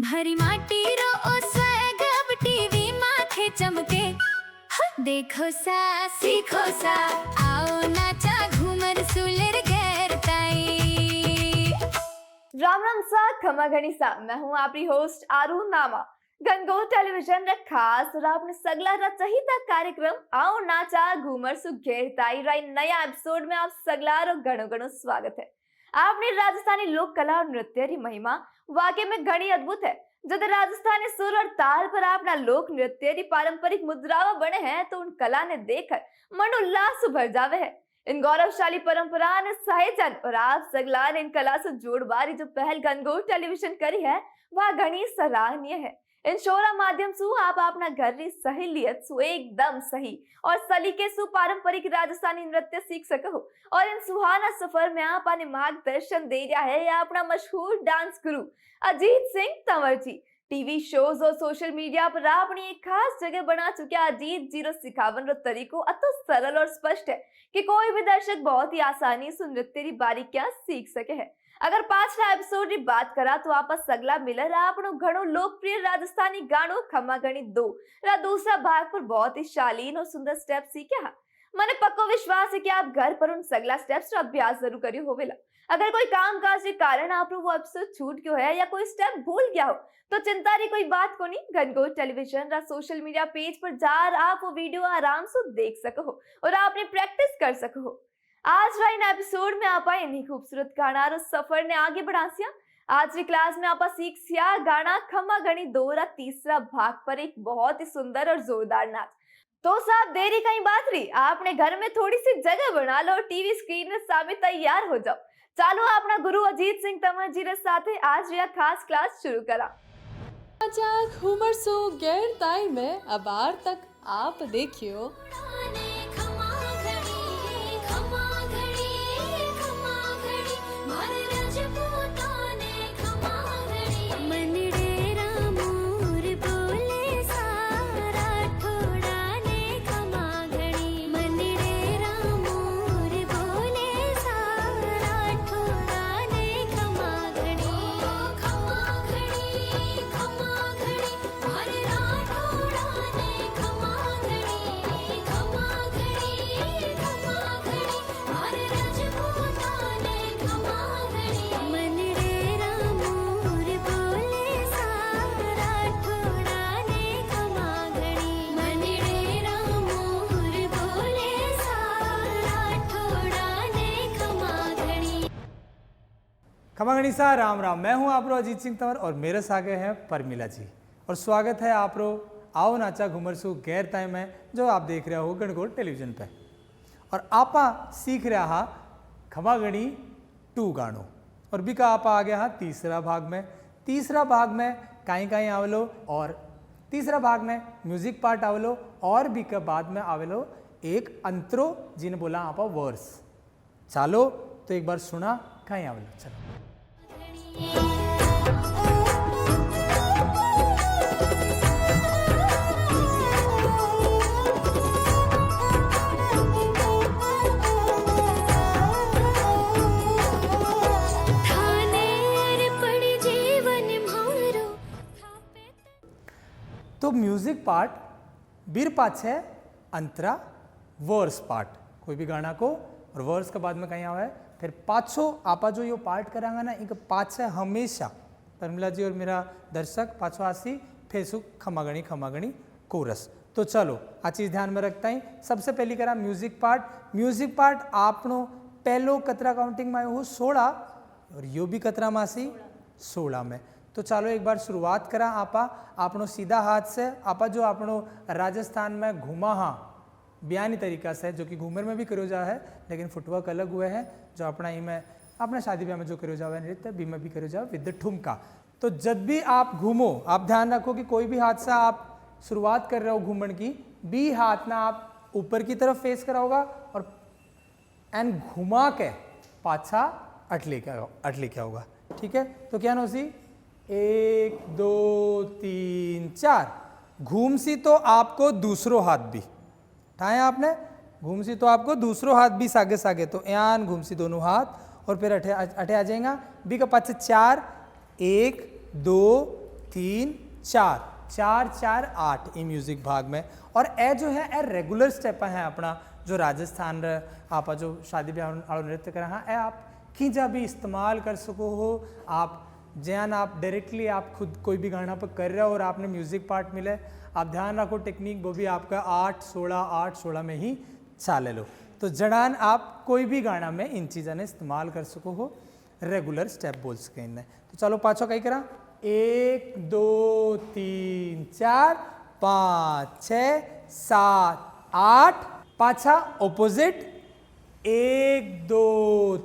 भरी माटी रो ओ स्वैग अब टीवी माथे चमके। देखो सा सीखो सा आओ नाचा घूमर सुलेर गैर ताई। राम राम सा खमा घणी सा। मैं हूँ आपकी होस्ट आरू नामा। गणगौर टेलीविजन रे खास और आपने सगला रचहिता कार्यक्रम आओ नाचा घूमर सु घेरताई राई नया एपिसोड में आप सगला रो गणो गणो स्वागत है। आपने राजस्थानी लोक कला और नृत्य री महिमा वाकई में घनी अद्भुत है। जब राजस्थानी सुर और ताल पर अपना लोक नृत्य री पारंपरिक मुद्रावा बने हैं तो उन कला ने देखकर मन उल्लास भर जावे है। इन गौरवशाली परंपरा ने सहेजन और आप सगला ने इन कला से जोड़बारी जो पहल गणगौर टेलीविजन करी है वह घनी सराहनीय है। इन शोरा माध्यम सु आप अपना घर री सहेलियत सु एकदम सही और सलीके सु पारंपरिक राजस्थानी नृत्य सीख सको और इन सुहाना सफर में आप आने मार्गदर्शन दे रहा है या अपना मशहूर डांस गुरु अजीत सिंह तंवर जी। टीवी शोज और सोशल मीडिया पर अपनी एक खास जगह बना चुके अजीत जी रो सिखावन रो तरीको अतो सरल और स्पष्ट है कि कोई भी दर्शक बहुत ही आसानी से नृत्य री बारीकियां सीख सके है। अगर पांचवा एपिसोड की बात करा तो आप सगला मिलर आपनो घणो लोकप्रिय राजस्थानी गानो खमा घणी 2 रा दूसरा भाग पर बहुत ही शालीन और सुंदर स्टेप सीखे हा। मने पक्को विश्वास है कि आप घर पर उन सगला स्टेप्स रो अभ्यास जरूर करियो होवेला। अगर कोई कामकाज के कारण आप वो एपिसोड छूट गयो है या कोई स्टेप भूल गया हो तो चिंता री कोई बात को नहीं। गणगौर टेलीविजन रा सोशल मीडिया पेज पर जार आप वो वीडियो आराम से देख सको और आपने प्रैक्टिस कर सको। आज रा इन एपिसोड में आप इन्हीं खूबसूरत गाना रो सफर ने आगे बढ़ासिया। आज की क्लास में आप सीख सिया गाना खमा घणी 2 रा तीसरा भाग पर एक बहुत ही सुंदर और जोरदार नाच। तो साहब देरी कहीं बात रही, आपने घर में थोड़ी सी जगह बना लो और टीवी स्क्रीन में सामने तैयार हो जाओ। चालो अपना गुरु अजीत सिंह तंवर जी रे साथे आज यह खास क्लास शुरू करा। घूमर सो गैर ताई में अबार तक आप देखियो खमा घणी सा। राम राम। मैं हूं आपरो अजीत सिंह तंवर और मेरे सागे हैं परमिला जी और स्वागत है आपरो आओ नाचा घूमर सु गैर ताई में जो आप देख रहे हो गणगौर टेलीविजन पे। और आपा सीख रहा हा खमा घणी 2 गानो और भी का आपा आ गया हा तीसरा भाग में। तीसरा भाग में काई आवलो और तीसरा भाग में म्यूजिक पार्ट आवलो और भी का बाद में आवेलो एक अंतरो जिन्हें बोला आपा वर्स। चालो तो एक बार सुना काई आवलो। चलो तो म्यूजिक पार्ट बीर पाछे अंतरा वर्स पार्ट कोई भी गाना को और वर्स के बाद में कहीं आवे फिर पाछो आपा जो यो पार्ट करांगा ना इनके पाछे हमेशा परमिला जी और मेरा दर्शक पाछो आसी फेसुक खमा घणी कोरस। तो चलो आ चीज ध्यान में रखता ही। सबसे पहली करा म्यूजिक पार्ट। म्यूजिक पार्ट आपनो पहलो कतरा काउंटिंग में हो 16 और यो भी कतरा मासी 16 में। तो चलो एक बार शुरुआत करा आपा आपनो सीधा हाथ से आपा जो आपनो राजस्थान में घुमा हाँ बयानी तरीका से जो कि घूमर में भी करो जा है लेकिन फुटवर्क अलग हुए हैं जो अपना ही में अपना शादी ब्याह में जो करो जावे नृत्य बी में भी करो जाओ विद ठुमका। तो जब भी आप घूमो आप ध्यान रखो कि कोई भी हाथ से आप शुरुआत कर रहे हो घूमन की बी हाथ ना आप ऊपर की तरफ फेस कराओगा और एंड घुमा के पाछा अटली क्या होगा। ठीक है तो क्या ना उसी 1 2 3 4 घूम सी तो आपको दूसरो हाथ भी ठाए आपने घूमसी तो आपको दूसरो हाथ भी सागे सागे तो यान घूमसी दोनों हाथ और फिर अठे आ जाएगा बी का पाछे 4 1 2 3 4 4 4 8 ये म्यूजिक भाग में। और ए जो है ए रेगुलर स्टेप है अपना जो राजस्थान आप जो शादी ब्याह वालों नृत्य कर हाँ ए आप खींचा भी इस्तेमाल कर सको हो। आप जैन आप डायरेक्टली आप खुद कोई भी गाना पर कर रहे हो और आपने म्यूजिक पार्ट मिले, आप ध्यान रखो टेक्निक वो भी आपका 8 16 में ही चाले लो। तो जड़ान आप कोई भी गाना में इन चीज़ों ने इस्तेमाल कर सको हो, रेगुलर स्टेप बोल सके इनने। तो चलो पाँचों कहीं करा 1 2 3 4 5 6 7 8 पाछा ऑपोजिट 1 2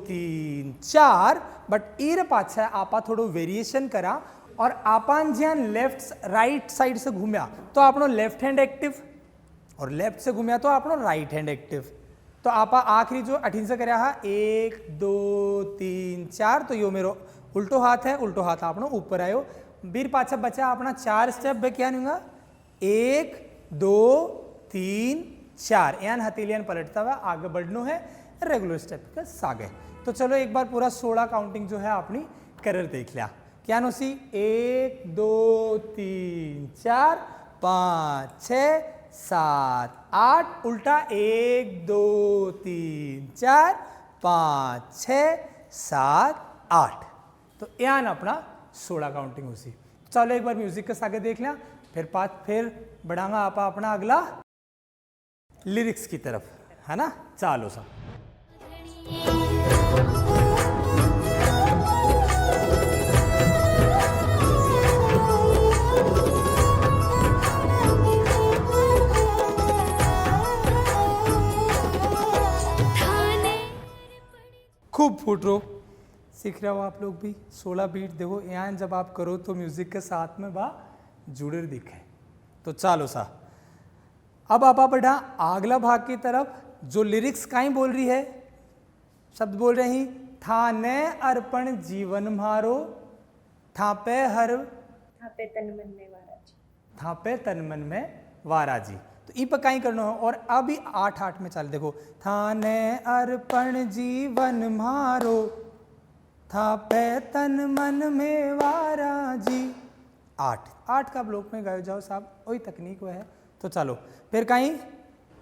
3 4 बट ईर पाछा आपा थोड़ो वेरिएशन करा और आपान ज्यान लेफ्ट राइट साइड से घूमया तो आपनो लेफ्ट हैंड एक्टिव और लेफ्ट से घूमया तो आपनो राइट हैंड एक्टिव। तो आपा आखिरी जो 18 से करया 1 2 3 4 तो यो मेरो उल्टो हाथ है, उल्टो हाथ आपनो ऊपर आयो। बीर पाछा बचा अपना 4 स्टेप बे क्या नहीं होगा 1 2 3 4 यान हथेलियान पलटता हुआ आगे बढ़नो है रेगुलर स्टेप के सागे। तो चलो एक बार पूरा 16 काउंटिंग जो है अपनी कलर देख लिया क्या नो सी 1 2 3 4 5 6 7 8 उल्टा 1 2 3 4 5 6 7 8 तो यान अपना 16 काउंटिंग उसी। चलो एक बार म्यूजिक के सागे देख लिया फिर बढ़ांगा आप अपना अगला लिरिक्स की तरफ है ना। चालो सा खूब फूट रो सीख रहे हो आप लोग भी। 16 बीट देखो यहाँ जब आप करो तो म्यूजिक के साथ में बा जुड़े दिखे। तो चालो सा अब आप बढ़ा अगला भाग की तरफ जो लिरिक्स काई बोल रही है शब्द बोल रहे ही थाने अर्पण जीवन मारो थापे तन मन में वारा जी। तो ई पर काई करना हो और अभी 8 में चल देखो थाने अर्पण जीवन मारो थापे तन मन में वारा जी। 8 का ब्लॉक में गायो जाओ साहब वही तकनीक वो है। तो चलो फिर कहीं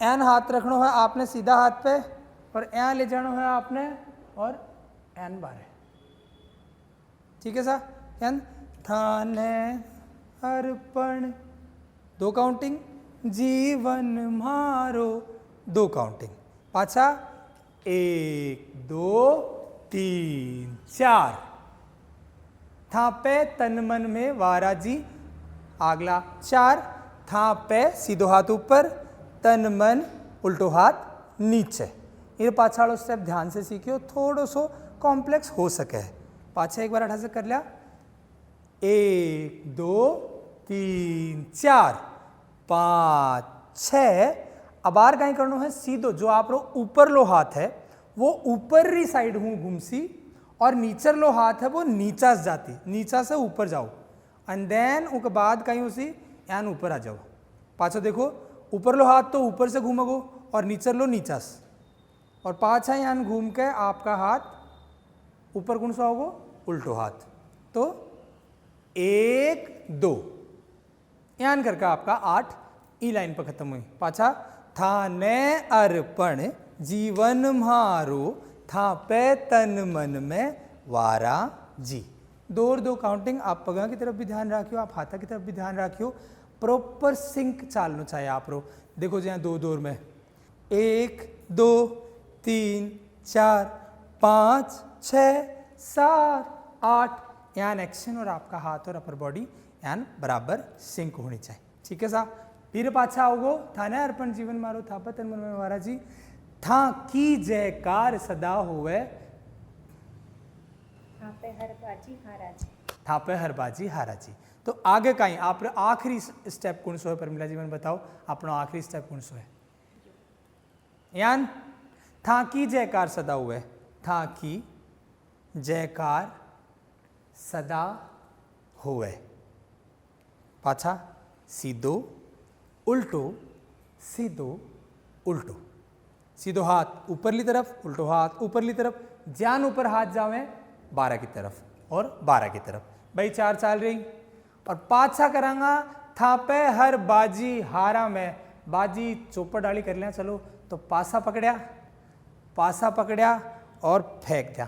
एन हाथ रखना है आपने सीधा हाथ पे और एन ले जाना है आपने और एन बारे ठीक है सा एन थाने अर्पण 2 काउंटिंग जीवन मारो 2 काउंटिंग पाछा 1 2 3 4 थापे तन मन में वारा जी अगला 4 थापे सीधो हाथ ऊपर तन मन उल्टो हाथ नीचे। ये पाछाड़ो स्टेप ध्यान से सीखियो थोड़ो सो कॉम्प्लेक्स हो सके। पाछा एक बार 8 से कर लिया 1 2 3 4 5 6 अब बार कहीं करना है सीधो जो आप रो ऊपर लो हाथ है वो ऊपर री साइड हूँ घूमसी और नीचर लो हाथ है वो नीचा से जाती नीचा से ऊपर जाओ एंड देन उसके बाद कहीं उसी यान ऊपर आ जाओ। पाछो देखो ऊपर लो हाथ तो ऊपर से घूमोगो और नीचर लो नीचा से और पाछा यान घूम के आपका हाथ ऊपर कौन सा होगो उल्टो हाथ। तो 1 2 यान करके आपका 8 ई लाइन पर खत्म हुई। पाछा थाने अर्पण जीवन मारो थापे तन मन में वारा जी। 2 काउंटिंग आप पगा की तरफ भी ध्यान रखियो आप हाथा की तरफ भी ध्यान रखियो प्रॉपर सिंक चालना चाहिए आप रो। देखो जहाँ 2 दौर में 1 2 3 4 5 6 7 8 यान एक्शन और आपका हाथ और अपर बॉडी यान बराबर सिंक होनी चाहिए ठीक है साहब। फिर पाछा आओगो थाने अर्पण जीवन मारो थापे तन मन में वारा जी था की जयकार सदा होवे थापे हर बाजी हारा जी। तो आगे कहीं आप आखिरी स्टेप कौन सो है परमिला जी मैंने बताओ अपना आखिरी स्टेप कौन सो है यान था की जयकार सदा हुए था की जयकार सदा होवे। पाछा सीधो उल्टो सीधो उल्टो सीधो हाथ ऊपरली तरफ उल्टो हाथ ऊपरली तरफ ज्यान ऊपर हाथ जावे 12 की तरफ और 12 की तरफ भाई 4 चाल रही और पाछा करांगा था पे हर बाजी हारा में, बाजी चौपड़ डाली कर लिया। चलो तो पासा पकड़या और फेंक दिया,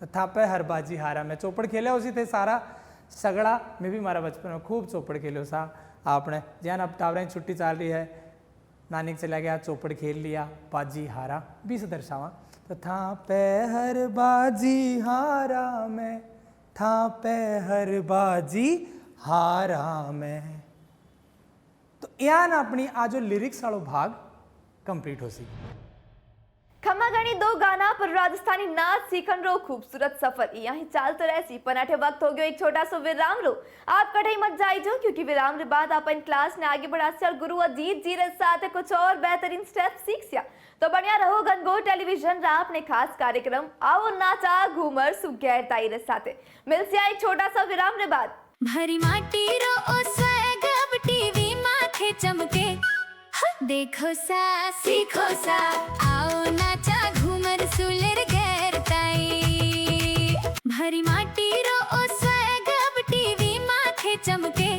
तो था पे हर बाजी हारा में। चौपड़ खेले उसी थे सारा सगड़ा में भी मारा बचपन में खूब चौपड़ खेलो सा आपने। ज्यान अब टावरा की छुट्टी चल रही है, नानी के चला गया, चौपड़ खेल लिया, बाजी हारा भी से दर्शावा। तो था पे हर बाजी हारा में, था पे हर बाजी हारा में। तो यान अपनी आज लिरिक्स वालों भाग कंप्लीट हो सी। खमा घणी दो गाना पर राजस्थानी नाच सीखन रो खूबसूरत सफर यही चालतो रहसी। पण अठे वक्त हो गयो एक छोटा सो विराम रो। आप कठे मत जाइजो क्योंकि विराम रे बाद अपन क्लास ने आगे बढ़ास्या और गुरु अजीत जी रे साथ कुछ और बेहतरीन स्टेप सीखस्या। तो बढ़िया रहो गनगो टेलीविजन रा अपने खास कार्यक्रम आओ नाचा घूमर सुगहरताई रे साथे। मिलस्या एक छोटा सा विराम रे बाद। भरी माटी रो ओ स्वैग अब टीवी माथे चमके, देखो सा सीखो सा आओ नाचा घूमर सुलेर गहरताई। भरी माटी रो ओ स्वैग अब टीवी माथे चमके,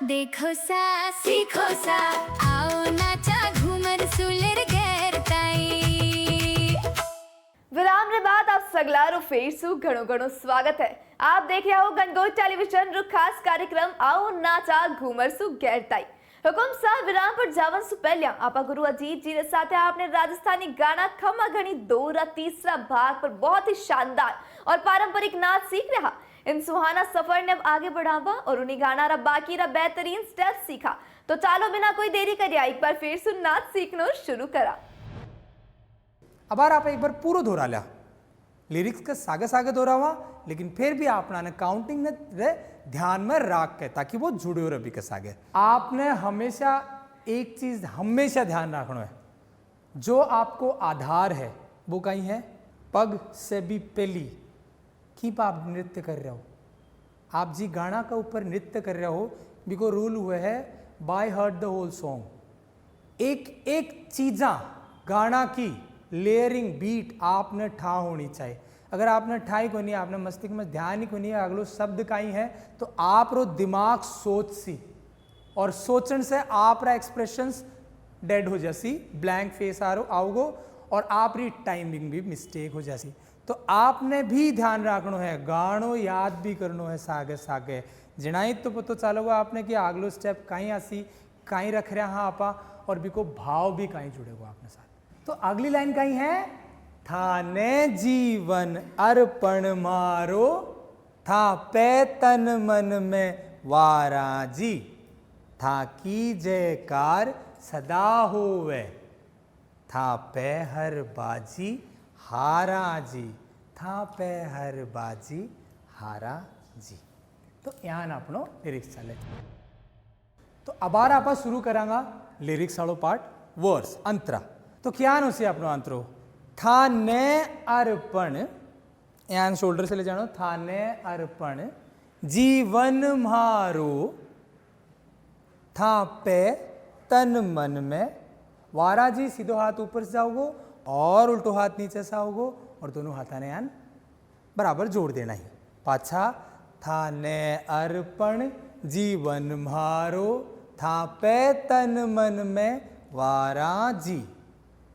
देखो सा सीखो सा आओ नाचा घूमर सुलेर गहरताई। विराम रे बाद आप सगलारो फेरसु घणो घणो स्वागत है। आप देख रहे हो गनगो टेलीविजन रो खास कार्यक्रम आओ नाचा घूमर सु गहरताई। हुकुम सा विराम पर जावन सु पहले आपा गुरु अजीत जी रे साथ आपने राजस्थानी गाना खमा घणी दो रा तीसरा भाग पर बहुत ही शानदार और पारंपरिक नाच सीख रहा। इन सुहाना सफर ने अब आगे बढ़ावा और उन्हीं गाना रा बाकी रा बेहतरीन स्टेप सीखा। तो चालो बिना कोई देरी करिया एक बार फिर से नाच सीखनो शुरू करा। अब आप एक बार पूरा दोहरा लिया, लिरिक्स के सागे सागे दोहरावा, लेकिन फिर भी आपने काउंटिंग ने रे ध्यान में राख के ताकि वो जुड़े रवि के सागे। आपने हमेशा एक चीज हमेशा ध्यान रखना है, जो आपको आधार है वो कहीं है पग से भी पहली की आप नृत्य कर रहे हो। आप जी गाना का ऊपर नृत्य कर रहे हो, बिको रूल हुए है by heart the whole song. एक एक चीजा गाना की लेयरिंग बीट आपने ठा होनी चाहिए। अगर आपने ठाई को नहीं, आपने मस्तिष्क में ध्यान ही को नहीं है, अगलो शब्द का ही है, तो आप रो दिमाग सोच सी और सोचन से आप रा एक्सप्रेशंस डेड हो जासी, ब्लैंक फेस आओगो और आप री टाइमिंग भी मिस्टेक हो जासी। तो आपने भी ध्यान रखना है, गानो याद भी करना है सागे सागे। जिनाई तो पता चलोगा आपने कि अगलो स्टेप कहीं आसी, कहीं रख रहे हाँ आपा और बिको भाव भी कहीं जुड़ेगा आपने साथ। तो अगली लाइन कहीं है थाने जीवन अर्पण मारो, था पे तन मन में वारा जी, था की जयकार सदा होवे, था पे हर बाजी हारा जी, था पे हर बाजी हारा जी। तो यहाँ अपनो लिरिक्स चले। तो अब आप शुरू करांगा लिरिक्स वालों पार्ट वर्स अंतरा। तो क्या नो से अपनो अंतरो थाने अर्पण, यान शोल्डर से ले जानो, थाने अर्पण जीवन मारो, था पे तन मन में वारा जी। सीधो हाथ ऊपर से जाओगो और उल्टो हाथ नीचे से आओगो और दोनों हाथा ने यान बराबर जोड़ देना ही। पाछा थाने अर्पण जीवन मारो, था पे तन मन में वारा जी।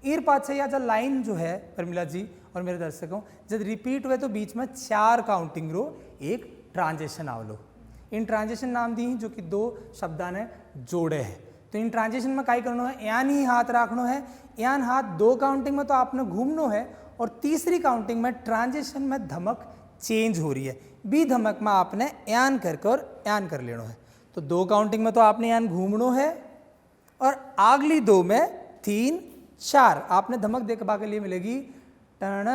ईर पाछे या जो लाइन जो है परमिला जी और मेरे दर्शकों, जब रिपीट हुए तो बीच में 4 काउंटिंग रो एक ट्रांजेक्शन आवलो। इन ट्रांजेक्शन नाम दी जो कि 2 शब्दा ने जोड़े हैं। तो इन ट्रांजेक्शन में काई करना है, यान ही हाथ रखना है, यान हाथ 2 काउंटिंग में तो आपने घूमना है और तीसरी काउंटिंग में ट्रांजेक्शन में धमक चेंज हो रही है, बी धमक में आपने यान करके और यान कर लेना है। तो 2 काउंटिंग में तो आपने यान घूमना है और अगली 2 में 3 4 आपने धमक देखबा के लिए मिलेगी टण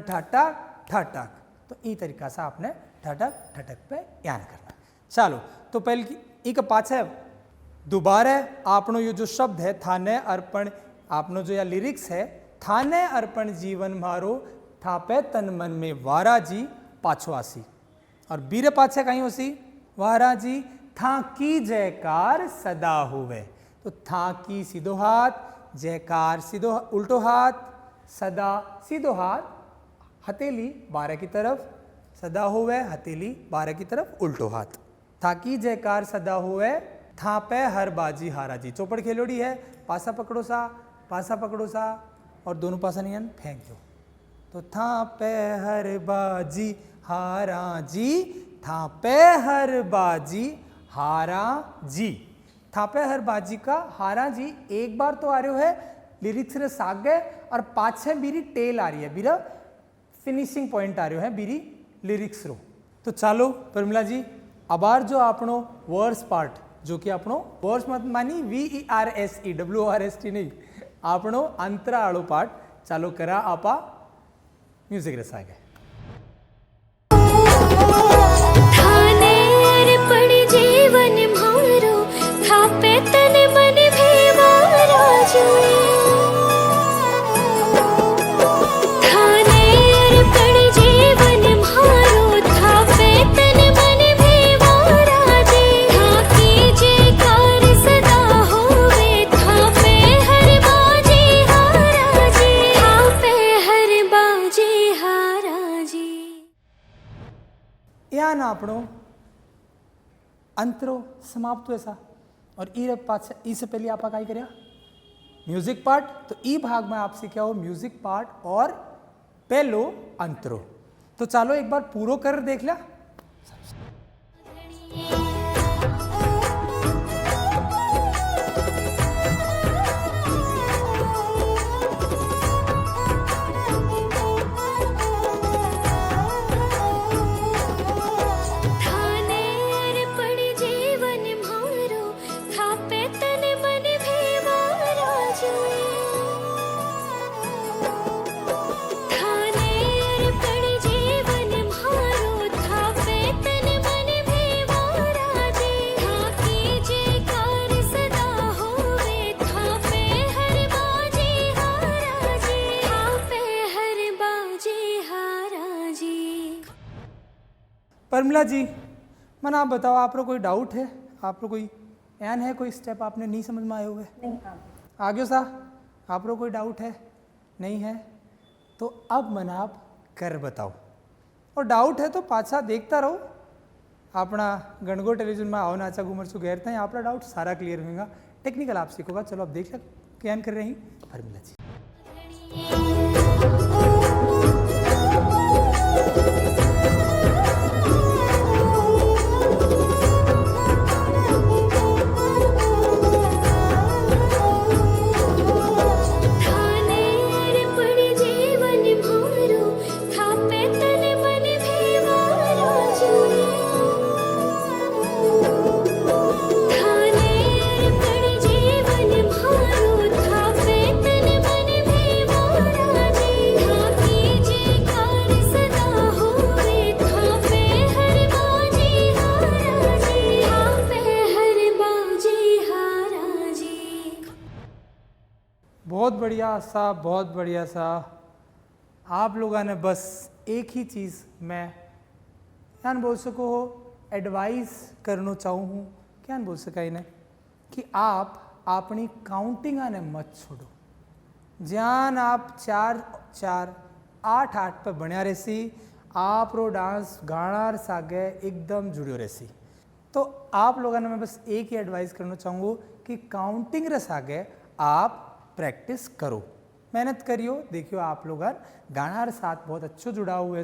ठटक ठटक। तो ई तरीका से आपने ठटक ठटक पे यान करना। चलो तो पहले की एक पाछे दोबारा आपनो ये जो शब्द है थाने अर्पण, आपनो जो या लिरिक्स है थाने अर्पण जीवन मारो, था पे तन मन में वारा जी पाछो आसी और बीरे पाछे कहीं होसी वारा जी, था की जयकार सदा हुए। तो था की सीधो हाथ, जयकार सीधो उल्टो हाथ, सदा सीधो हाथ, हथेली 12 की तरफ, सदा होवे हथेली 12 की तरफ उल्टो हाथ। थाकी जयकार सदा होए, थापे हर बाजी हारा जी। चौपड़ खेलोड़ी है, पासा पकड़ो सा और दोनों पासा नहीं फेंक दो। तो थापे हर बाजी हारा जी, थापे हर बाजी हारा जी। थापे हर बाजी का हारा जी एक बार तो आ रहे हो है लिरिक्स रे सागे और पाछे बीरी टेल आ रही है, बीरा फिनिशिंग पॉइंट आ रहे है बीरी लिरिक्स रो। तो चालो परमिला जी अबार जो आपनो वर्स पार्ट जो कि आपनो वर्स मत मानी VERSE नहीं, आपनो अंतरा आड़ो पार्ट चालो करा आपा म्यूजिक रे सागे। थाने पड़ी जीवन मारो, थापे तन मन भेवा राजू। थाने पड़ी जीवन मारो, थापे तन मन भेवा राजे। थाकी जे कार सदा होवे, थापे हर बाजी हारा जी। थापे हर बाजी हारा जी। यान आपनो अंतरो समाप्त हुए सा और इससे पहले आपा क्या करया म्यूजिक पार्ट। तो ई भाग में आप सीखा हो म्यूजिक पार्ट और पहलो अंतरो। तो चालो एक बार पूरो कर देख लिया। थाने पड़ी जीवन मारो, थापे तन मन भेवा राजू। थाने पड़ी जीवन मारो, थापे तन मन भेवा राजे। थाकी जे कार सदा होवे, थापे हर बाजी हारा जी। थापे हर बाजी हारा जी। परमिला जी मन आप बताओ, आप लोग कोई डाउट है? आप लोग कोई एन है, कोई स्टेप आपने नहीं समझ में आए हुए? नहीं। आगे सा आप लोग कोई डाउट है? नहीं है? तो अब मन आप कर बताओ, और डाउट है तो पाछा देखता रहो अपना गणगो टेलीविजन में आओ नाचा घूमर सु गैरता है। आपका डाउट सारा क्लियर होगा, टेक्निकल आप सीखोगा। चलो अब देख क्या कर रही परमिला जी। थाने पड़ी जीवन मारो, थापे तन मन भेवा राजू। थाने पड़ी जीवन मारो, थापे तन मन भेवा राजे। थाकी जे कार सदा होवे, थापे हर बाजी हारा जी। थापे हर बाजी हारा जी। बहुत बढ़िया सा आप लोगों ने बस एक ही चीज़ मैं क्या बोल सको हो एडवाइस करना चाहूँ हूँ, क्या बोल सका इन्हें कि आप अपनी काउंटिंग ने मत छोड़ो। ज्यान आप 4-4 8-8 पे बनिया रहसी, आप रो डांस गाना सागे एकदम जुड़ियो रहसी। तो आप लोगों ने मैं बस एक ही एडवाइस करना चाहूँगा कि काउंटिंग रे सागे आप प्रैक्टिस करो, मेहनत करियो। देखियो आप लोग गाना रे साथ बहुत अच्छो जुड़ा हुआ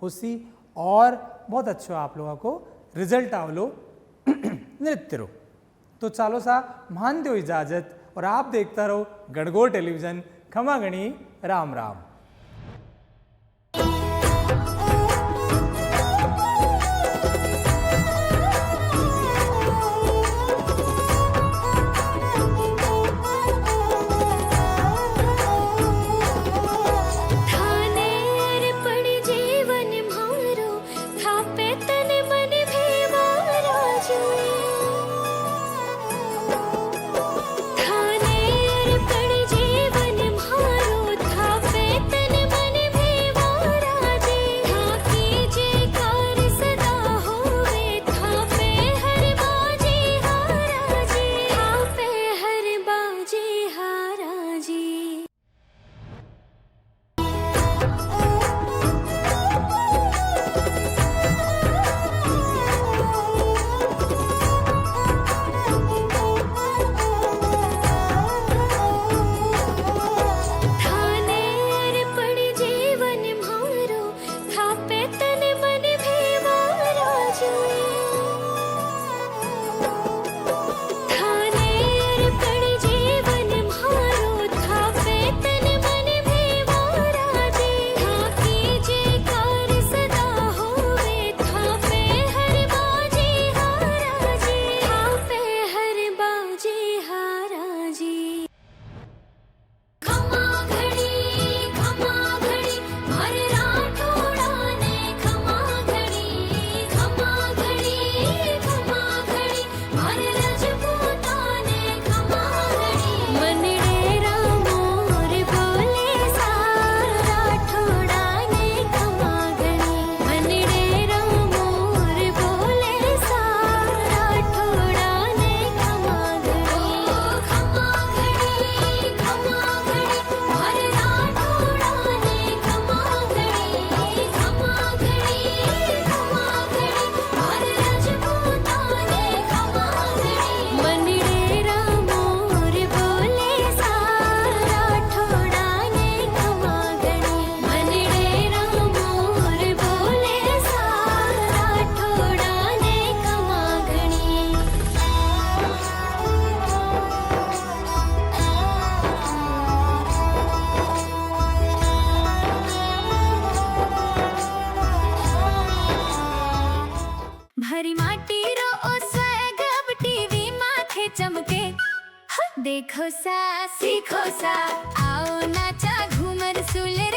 होसी और बहुत अच्छो आप लोगों को रिजल्ट आवलो नृत्य रो। तो चालो सा मान दो इजाजत और आप देखता रहो गणगो टेलीविजन। खमा गणी, राम राम। थाने पड़ी जीवन मारो, थापे तन मन भेवा राजू। थाने पड़ी जीवन मारो, थापे देखो सा सीखो सा आओ नाचा घूमर सुलेर